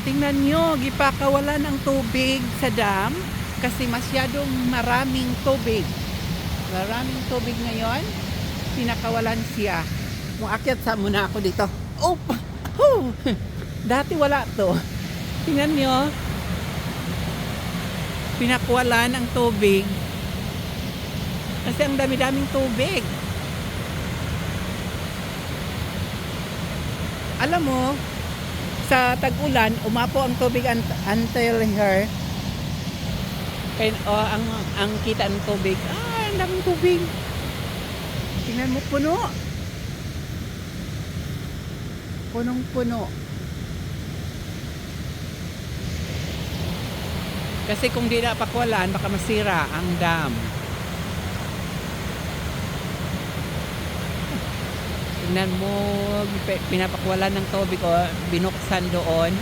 Tingnan nyo, gipakawalan ang tubig sa dam kasi masyadong maraming tubig. Maraming tubig ngayon, pinakawalan siya. Muakyat sa muna ako dito. Oh! Whew! Dati wala to. Tingnan nyo, pinakawalan ang tubig kasi ang dami-daming tubig. Alam mo, sa tag-ulan, umapo ang tubig until here. Kaya, ang kita ng tubig, ang daming tubig. Tingnan mo, puno. Punong-puno. Kasi kung di na pakwalan, baka masira ang dam. Tingnan mo, pinapakwalan ng tubig o binuksan doon.